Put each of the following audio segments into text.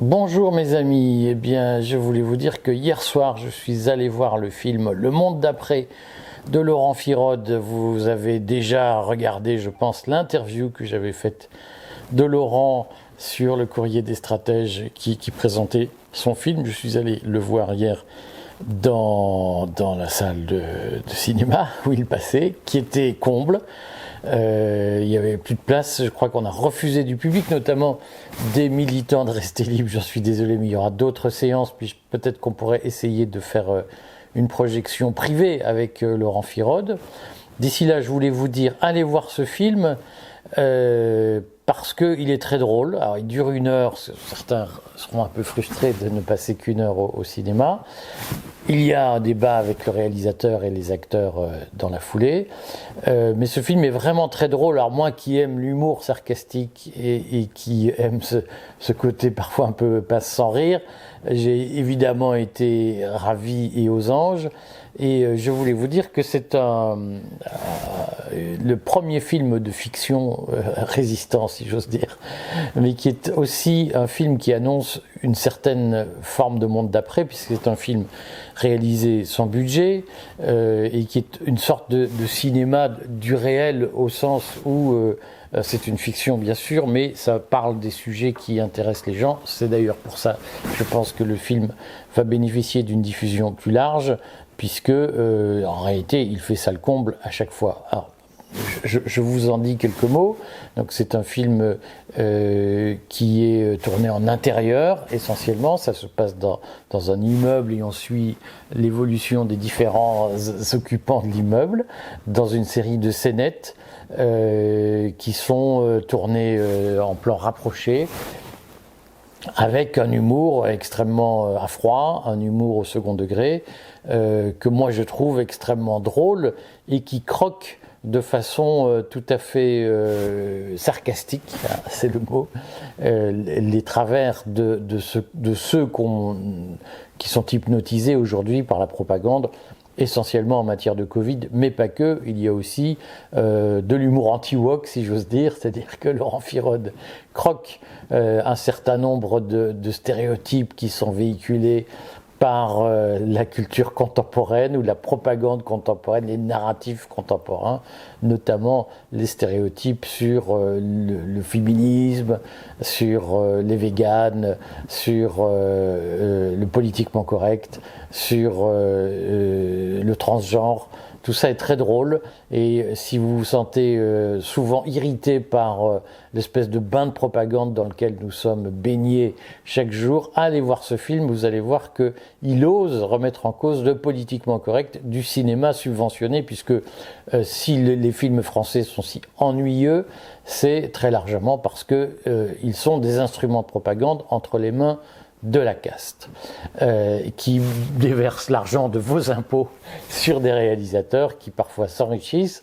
Bonjour mes amis, eh bien je voulais vous dire que hier soir je suis allé voir le film Le Monde d'après de Laurent Firode. Vous avez déjà regardé, je pense, l'interview que j'avais faite de Laurent sur le Courrier des Stratèges qui présentait son film. Je suis allé le voir hier dans la salle de cinéma où il passait, qui était comble. Il n'y avait plus de place, je crois qu'on a refusé du public, notamment des militants de rester libres. J'en suis désolé, mais il y aura d'autres séances, puis peut-être qu'on pourrait essayer de faire une projection privée avec Laurent Firode. D'ici là, je voulais vous dire, allez voir ce film, parce qu'il est très drôle. Alors, il dure 1 heure, certains seront un peu frustrés de ne passer qu'1 heure au cinéma. Il y a un débat avec le réalisateur et les acteurs dans la foulée. Mais ce film est vraiment très drôle. Alors moi qui aime l'humour sarcastique et qui aime ce côté parfois un peu passe sans rire, j'ai évidemment été ravi et aux anges. Et je voulais vous dire que c'est le premier film de fiction résistant, si j'ose dire, mais qui est aussi un film qui annonce une certaine forme de monde d'après, puisque c'est un film réalisé sans budget et qui est une sorte de cinéma du réel au sens où c'est une fiction bien sûr, mais ça parle des sujets qui intéressent les gens. C'est d'ailleurs pour ça, je pense que le film va bénéficier d'une diffusion plus large, puisque en réalité il fait ça le comble à chaque fois. Alors, je vous en dis quelques mots. Donc c'est un film qui est tourné en intérieur essentiellement. Ça se passe dans un immeuble et on suit l'évolution des différents occupants de l'immeuble dans une série de scénettes qui sont tournées en plan rapproché, avec un humour extrêmement à froid, un humour au second degré, que moi je trouve extrêmement drôle et qui croque de façon tout à fait sarcastique, c'est le mot, les travers de ceux qui sont hypnotisés aujourd'hui par la propagande, essentiellement en matière de Covid, mais pas que. Il y a aussi de l'humour anti-woke, si j'ose dire, c'est-à-dire que Laurent Firode croque un certain nombre de stéréotypes qui sont véhiculés par la culture contemporaine ou la propagande contemporaine, les narratifs contemporains, notamment les stéréotypes sur le féminisme, sur les véganes, sur le politiquement correct, sur le transgenre. Tout ça est très drôle, et si vous vous sentez souvent irrité par l'espèce de bain de propagande dans lequel nous sommes baignés chaque jour, allez voir ce film. Vous allez voir qu'il ose remettre en cause le politiquement correct du cinéma subventionné, puisque si les films français sont si ennuyeux, c'est très largement parce qu'ils sont des instruments de propagande entre les mains de la caste, qui déverse l'argent de vos impôts sur des réalisateurs qui parfois s'enrichissent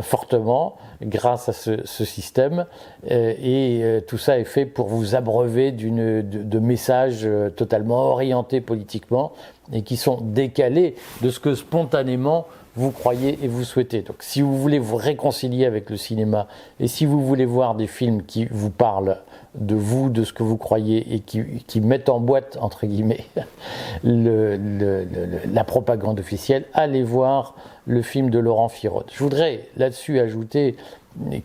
fortement grâce à ce système, et tout ça est fait pour vous abreuver de messages totalement orientés politiquement et qui sont décalés de ce que spontanément vous croyez et vous souhaitez. Donc si vous voulez vous réconcilier avec le cinéma et si vous voulez voir des films qui vous parlent de vous, de ce que vous croyez et qui mettent en boîte, entre guillemets, la propagande officielle, allez voir le film de Laurent Firode. Je voudrais là-dessus ajouter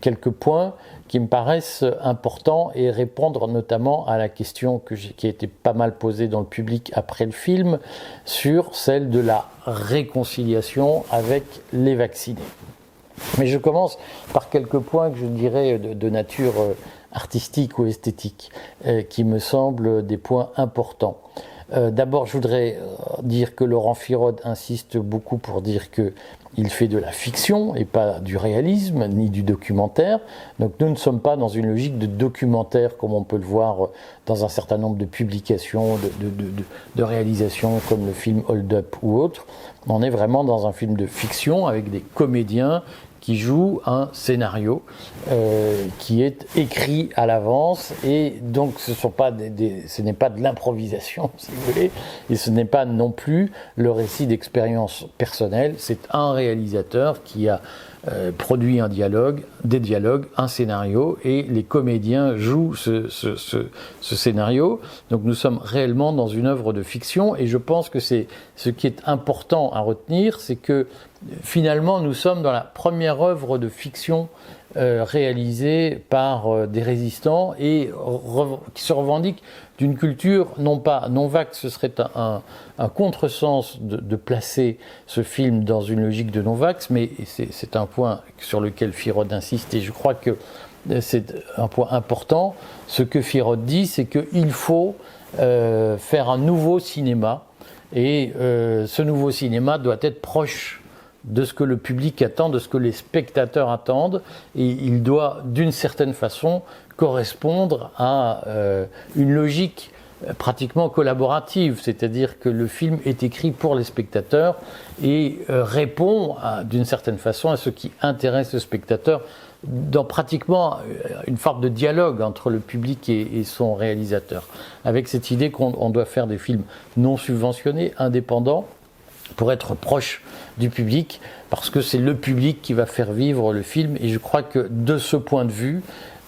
quelques points qui me paraissent importants et répondre notamment à la question qui a été pas mal posée dans le public après le film, sur celle de la réconciliation avec les vaccinés. Mais je commence par quelques points que je dirais de nature artistique ou esthétique, qui me semblent des points importants. D'abord, je voudrais dire que Laurent Firode insiste beaucoup pour dire qu'il fait de la fiction et pas du réalisme ni du documentaire. Donc nous ne sommes pas dans une logique de documentaire comme on peut le voir dans un certain nombre de publications, de réalisations comme le film Hold Up ou autre. On est vraiment dans un film de fiction avec des comédiens qui joue un scénario qui est écrit à l'avance, et donc ce n'est pas de l'improvisation, si vous voulez, et ce n'est pas non plus le récit d'expérience personnelle. C'est un réalisateur qui a produit un dialogue, des dialogues, un scénario, et les comédiens jouent ce scénario. Donc nous sommes réellement dans une œuvre de fiction, et je pense que c'est ce qui est important à retenir, c'est que finalement nous sommes dans la première œuvre de fiction réalisée par des résistants et qui se revendiquent d'une culture non vax. Ce serait un contresens de placer ce film dans une logique de non vax, mais c'est un point sur lequel Firod insiste, et je crois que c'est un point important. Ce que Firod dit, c'est qu'il faut faire un nouveau cinéma, et ce nouveau cinéma doit être proche de ce que le public attend, de ce que les spectateurs attendent, et il doit d'une certaine façon correspondre à une logique pratiquement collaborative, c'est-à-dire que le film est écrit pour les spectateurs et répond d'une certaine façon à ce qui intéresse le spectateur, dans pratiquement une forme de dialogue entre le public et son réalisateur, avec cette idée qu'on doit faire des films non subventionnés, indépendants, pour être proche du public, parce que c'est le public qui va faire vivre le film. Et je crois que de ce point de vue,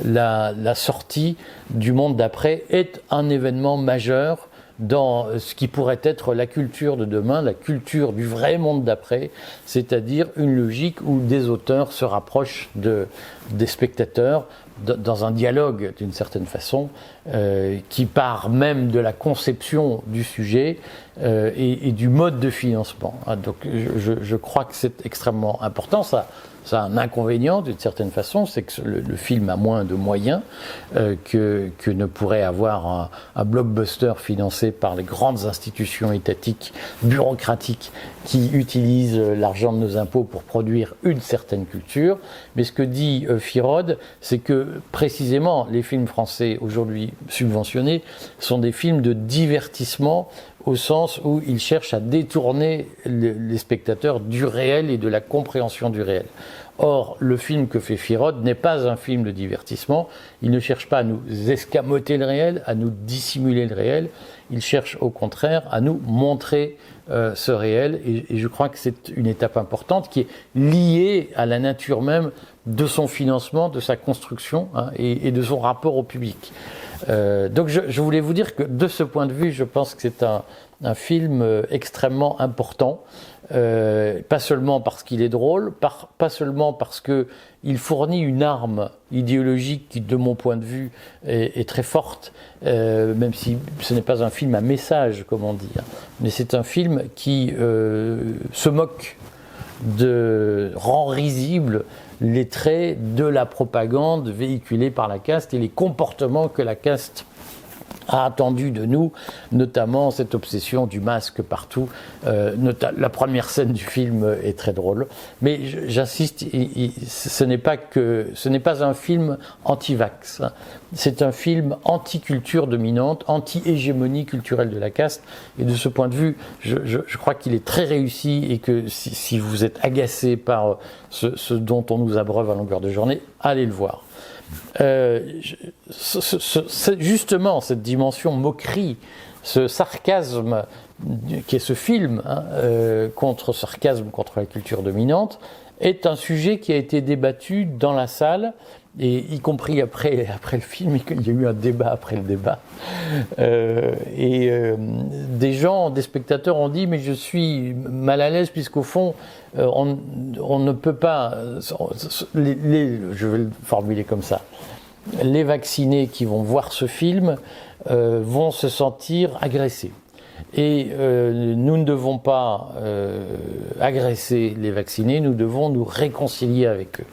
la sortie du monde d'après est un événement majeur dans ce qui pourrait être la culture de demain, la culture du vrai monde d'après, c'est-à-dire une logique où des auteurs se rapprochent des spectateurs dans un dialogue d'une certaine façon, qui part même de la conception du sujet et du mode de financement. Donc je crois que c'est extrêmement important. Ça a un inconvénient d'une certaine façon, c'est que le film a moins de moyens que ne pourrait avoir un blockbuster financé par les grandes institutions étatiques, bureaucratiques, qui utilisent l'argent de nos impôts pour produire une certaine culture. Mais ce que dit Firod, c'est que précisément les films français aujourd'hui subventionnés sont des films de divertissement, au sens où ils cherchent à détourner les spectateurs du réel et de la compréhension du réel. Or, le film que fait Firod n'est pas un film de divertissement. Il ne cherche pas à nous escamoter le réel, à nous dissimuler le réel. Il cherche au contraire à nous montrer ce réel. Et je crois que c'est une étape importante qui est liée à la nature même de son financement, de sa construction, et de son rapport au public. Donc je voulais vous dire que de ce point de vue, je pense que c'est un film extrêmement important, pas seulement parce qu'il est drôle, pas seulement parce qu'il fournit une arme idéologique qui, de mon point de vue, est très forte, même si ce n'est pas un film à message, comme on dit, mais c'est un film qui se moque, rend risible les traits de la propagande véhiculée par la caste et les comportements que la caste a attendu de nous, notamment cette obsession du masque partout. La première scène du film est très drôle, mais j'insiste, ce n'est pas un film anti-vax, c'est un film anti-culture dominante, anti-hégémonie culturelle de la caste, et de ce point de vue, je crois qu'il est très réussi, et que si vous êtes agacé par ce dont on nous abreuve à longueur de journée, allez le voir. Justement, cette dimension moquerie, ce sarcasme qui est ce film, contre la culture dominante, est un sujet qui a été débattu dans la salle, et y compris après le film. Il y a eu un débat après le débat, des spectateurs ont dit: mais je suis mal à l'aise, puisqu'au fond on ne peut pas, je vais le formuler comme ça, les vaccinés qui vont voir ce film vont se sentir agressés. Et nous ne devons pas agresser les vaccinés, nous devons nous réconcilier avec eux.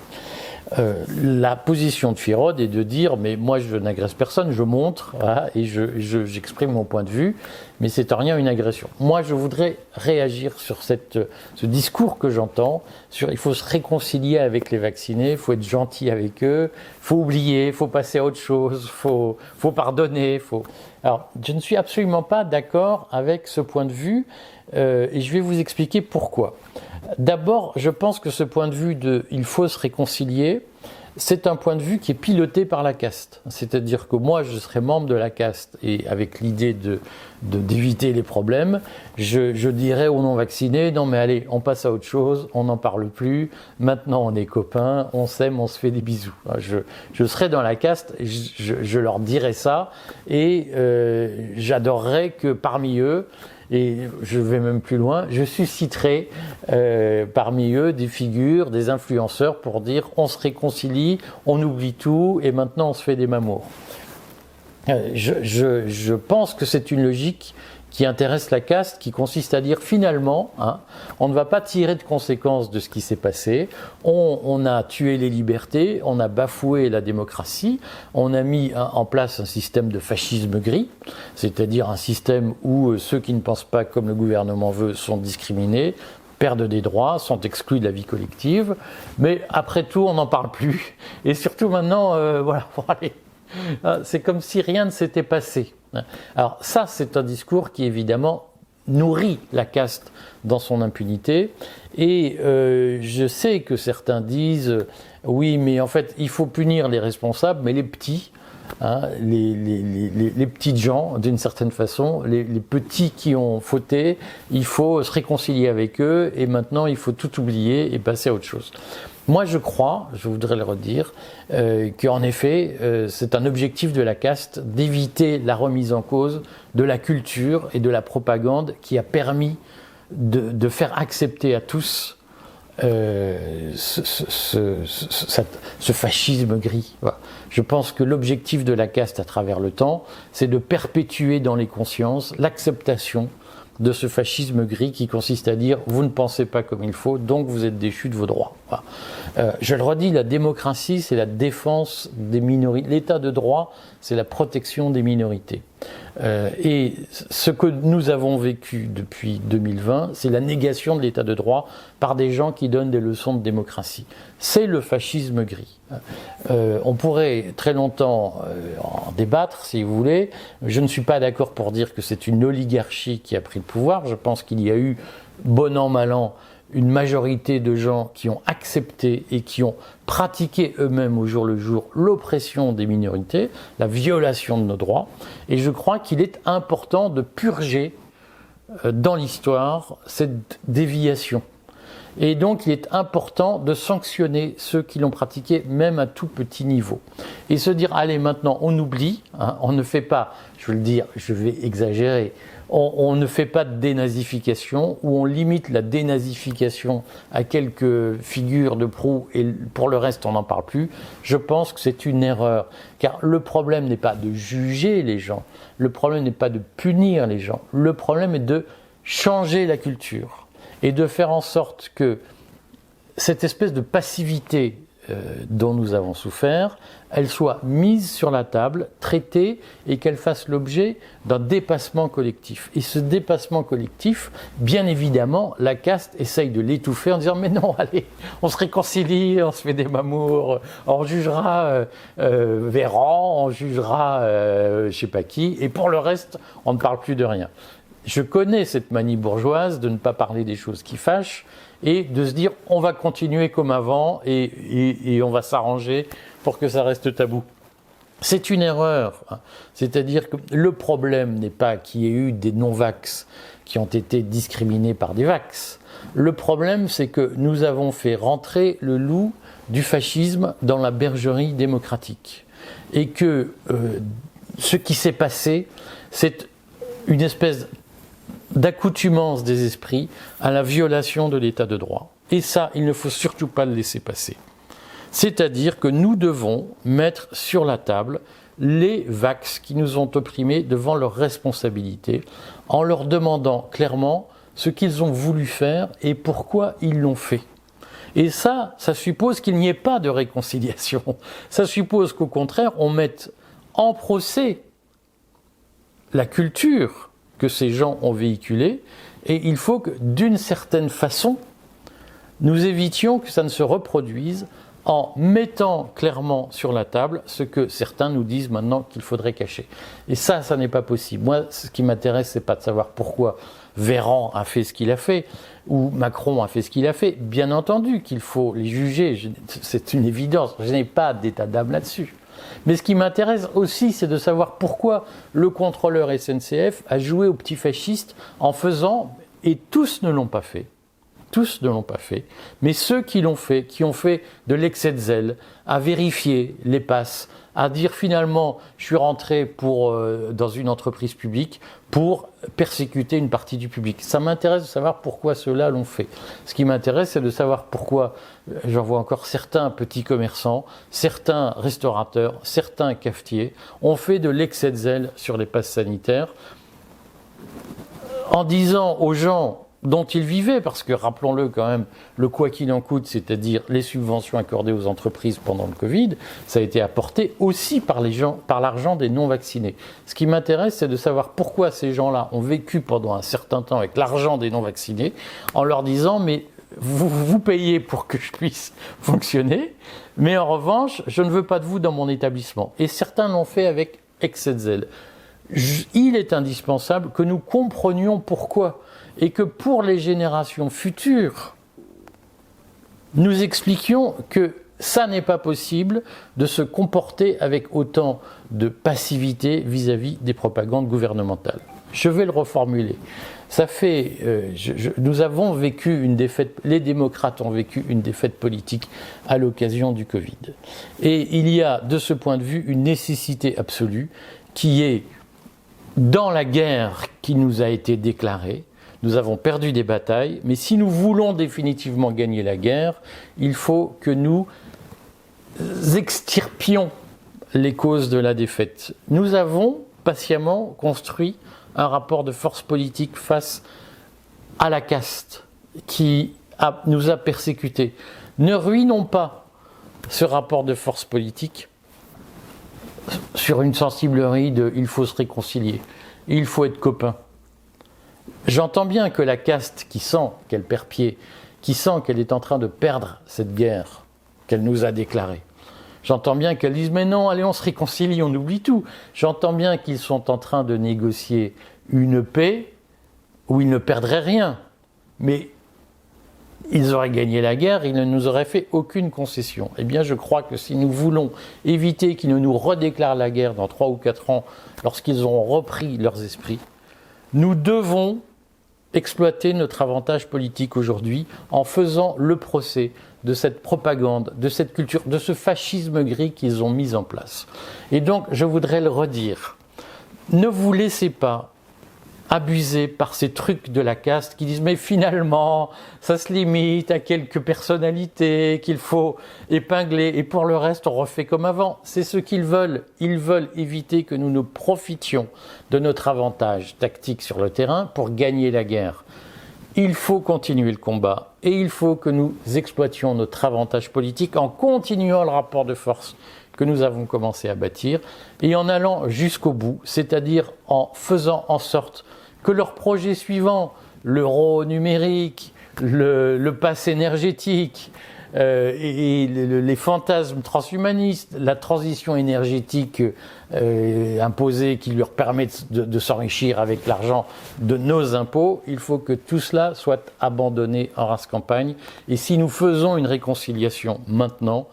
La position de Firod est de dire: mais moi je n'agresse personne, je montre, et j'exprime mon point de vue, mais c'est en rien une agression. Moi je voudrais réagir sur ce discours que j'entends, sur il faut se réconcilier avec les vaccinés, il faut être gentil avec eux, il faut oublier, il faut passer à autre chose, il faut pardonner. Alors je ne suis absolument pas d'accord avec ce point de vue, et je vais vous expliquer pourquoi. D'abord, je pense que ce point de vue il faut se réconcilier c'est un point de vue qui est piloté par la caste. C'est-à-dire que moi, je serais membre de la caste et avec l'idée d'éviter les problèmes, je dirais aux non-vaccinés, non mais allez, on passe à autre chose, on n'en parle plus, maintenant on est copains, on s'aime, on se fait des bisous. Je serais dans la caste, je leur dirais ça et j'adorerais que parmi eux, et je vais même plus loin, je susciterai parmi eux des figures, des influenceurs pour dire on se réconcilie, on oublie tout et maintenant on se fait des mamours. Je pense que c'est une logique qui intéresse la caste, qui consiste à dire finalement, on ne va pas tirer de conséquences de ce qui s'est passé, on a tué les libertés, on a bafoué la démocratie, on a mis en place un système de fascisme gris, c'est-à-dire un système où ceux qui ne pensent pas comme le gouvernement veut sont discriminés, perdent des droits, sont exclus de la vie collective, mais après tout on n'en parle plus, et surtout maintenant, voilà, bon, allez, c'est comme si rien ne s'était passé. Alors ça, c'est un discours qui évidemment nourrit la caste dans son impunité et je sais que certains disent oui mais en fait il faut punir les responsables mais les petits, les petites gens d'une certaine façon, les petits qui ont fauté, il faut se réconcilier avec eux et maintenant il faut tout oublier et passer à autre chose. Moi je crois, je voudrais le redire, qu'en effet c'est un objectif de la caste d'éviter la remise en cause de la culture et de la propagande qui a permis de faire accepter à tous ce fascisme gris. Voilà. Je pense que l'objectif de la caste à travers le temps, c'est de perpétuer dans les consciences l'acceptation de ce fascisme gris qui consiste à dire vous ne pensez pas comme il faut, donc vous êtes déchus de vos droits. Voilà. Je le redis, la démocratie, c'est la défense des minorités. L'état de droit, c'est la protection des minorités. Et ce que nous avons vécu depuis 2020, c'est la négation de l'état de droit par des gens qui donnent des leçons de démocratie. C'est le fascisme gris. On pourrait très longtemps en débattre, si vous voulez. Je ne suis pas d'accord pour dire que c'est une oligarchie qui a pris le pouvoir. Je pense qu'il y a eu, bon an, mal an, une majorité de gens qui ont accepté et qui ont pratiqué eux-mêmes au jour le jour l'oppression des minorités, la violation de nos droits. Et je crois qu'il est important de purger dans l'histoire cette déviation. Et donc il est important de sanctionner ceux qui l'ont pratiqué même à tout petit niveau. Et se dire allez maintenant on oublie, on ne fait pas, je veux le dire, je vais exagérer, on ne fait pas de dénazification ou on limite la dénazification à quelques figures de proue et pour le reste on n'en parle plus. Je pense que c'est une erreur car le problème n'est pas de juger les gens, le problème n'est pas de punir les gens, le problème est de changer la culture et de faire en sorte que cette espèce de passivité dont nous avons souffert, elle soit mise sur la table, traitée et qu'elle fasse l'objet d'un dépassement collectif. Et ce dépassement collectif, bien évidemment, la caste essaye de l'étouffer en disant mais non, allez, on se réconcilie, on se fait des mamours, on jugera Véran, on jugera je sais pas qui, et pour le reste, on ne parle plus de rien. Je connais cette manie bourgeoise de ne pas parler des choses qui fâchent et de se dire on va continuer comme avant et on va s'arranger pour que ça reste tabou. C'est une erreur, c'est-à-dire que le problème n'est pas qu'il y ait eu des non-vax qui ont été discriminés par des vax. Le problème c'est que nous avons fait rentrer le loup du fascisme dans la bergerie démocratique et que ce qui s'est passé c'est une espèce d'accoutumance des esprits à la violation de l'état de droit. Et ça, il ne faut surtout pas le laisser passer. C'est-à-dire que nous devons mettre sur la table les vax qui nous ont opprimés devant leurs responsabilités, en leur demandant clairement ce qu'ils ont voulu faire et pourquoi ils l'ont fait. Et ça suppose qu'il n'y ait pas de réconciliation. Ça suppose qu'au contraire, on mette en procès la culture que ces gens ont véhiculé, et il faut que, d'une certaine façon, nous évitions que ça ne se reproduise en mettant clairement sur la table ce que certains nous disent maintenant qu'il faudrait cacher. Et ça n'est pas possible. Moi, ce qui m'intéresse, c'est pas de savoir pourquoi Véran a fait ce qu'il a fait, ou Macron a fait ce qu'il a fait. Bien entendu qu'il faut les juger, c'est une évidence, je n'ai pas d'état d'âme là-dessus. Mais ce qui m'intéresse aussi, c'est de savoir pourquoi le contrôleur SNCF a joué aux petits fascistes en faisant, et tous ne l'ont pas fait, tous ne l'ont pas fait, mais ceux qui l'ont fait, qui ont fait de l'excès de zèle, à vérifier les passes, à dire finalement je suis rentré dans une entreprise publique pour persécuter une partie du public. Ça m'intéresse de savoir pourquoi ceux-là l'ont fait. Ce qui m'intéresse, c'est de savoir pourquoi j'en vois encore certains petits commerçants, certains restaurateurs, certains cafetiers ont fait de l'excès de zèle sur les passes sanitaires en disant aux gens dont ils vivaient, parce que rappelons-le quand même, le quoi qu'il en coûte, c'est-à-dire les subventions accordées aux entreprises pendant le Covid, ça a été apporté aussi par l'argent des non-vaccinés. Ce qui m'intéresse, c'est de savoir pourquoi ces gens-là ont vécu pendant un certain temps avec l'argent des non-vaccinés, en leur disant, mais vous payez pour que je puisse fonctionner, mais en revanche, je ne veux pas de vous dans mon établissement. Et certains l'ont fait avec excès de zèle. Il est indispensable que nous comprenions pourquoi, et que pour les générations futures, nous expliquions que ça n'est pas possible de se comporter avec autant de passivité vis-à-vis des propagandes gouvernementales. Je vais le reformuler. Nous avons vécu une défaite, les démocrates ont vécu une défaite politique à l'occasion du Covid. Et il y a, de ce point de vue, une nécessité absolue qui est, dans la guerre qui nous a été déclarée, nous avons perdu des batailles, mais si nous voulons définitivement gagner la guerre, il faut que nous extirpions les causes de la défaite. Nous avons patiemment construit un rapport de force politique face à la caste qui nous a persécutés. Ne ruinons pas ce rapport de force politique sur une sensiblerie de « il faut se réconcilier », « il faut être copains ». J'entends bien que la caste qui sent qu'elle perd pied, qui sent qu'elle est en train de perdre cette guerre qu'elle nous a déclarée, j'entends bien qu'elle dise « mais non, allez, on se réconcilie, on oublie tout ». J'entends bien qu'ils sont en train de négocier une paix où ils ne perdraient rien, mais ils auraient gagné la guerre, ils ne nous auraient fait aucune concession. Eh bien, je crois que si nous voulons éviter qu'ils ne nous redéclarent la guerre dans 3 ou 4 ans, lorsqu'ils auront repris leurs esprits, nous devons exploiter notre avantage politique aujourd'hui en faisant le procès de cette propagande, de cette culture, de ce fascisme gris qu'ils ont mis en place. Et donc, je voudrais le redire, ne vous laissez pas abuser par ces trucs de la caste qui disent mais finalement ça se limite à quelques personnalités qu'il faut épingler et pour le reste on refait comme avant. C'est ce qu'ils veulent. Ils veulent éviter que nous ne profitions de notre avantage tactique sur le terrain pour gagner la guerre. Il faut continuer le combat et il faut que nous exploitions notre avantage politique en continuant le rapport de force que nous avons commencé à bâtir et en allant jusqu'au bout, c'est-à-dire en faisant en sorte que leur projet suivant, l'euro numérique, le pass énergétique et les fantasmes transhumanistes, la transition énergétique imposée qui leur permet de s'enrichir avec l'argent de nos impôts, il faut que tout cela soit abandonné en race campagne. Et si nous faisons une réconciliation maintenant,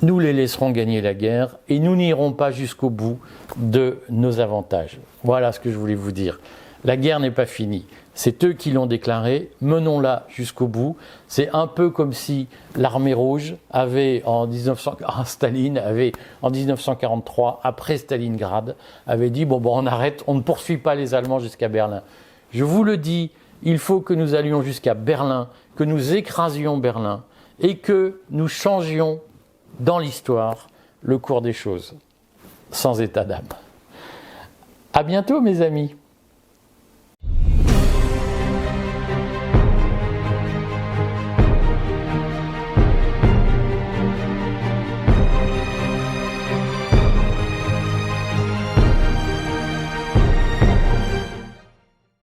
nous les laisserons gagner la guerre et nous n'irons pas jusqu'au bout de nos avantages. Voilà ce que je voulais vous dire. La guerre n'est pas finie. C'est eux qui l'ont déclarée. Menons-la jusqu'au bout. C'est un peu comme si l'armée rouge Staline avait, en 1943, après Stalingrad, avait dit bon, on arrête, on ne poursuit pas les Allemands jusqu'à Berlin. Je vous le dis, il faut que nous allions jusqu'à Berlin, que nous écrasions Berlin et que nous changions dans l'histoire le cours des choses, sans état d'âme. À bientôt mes amis.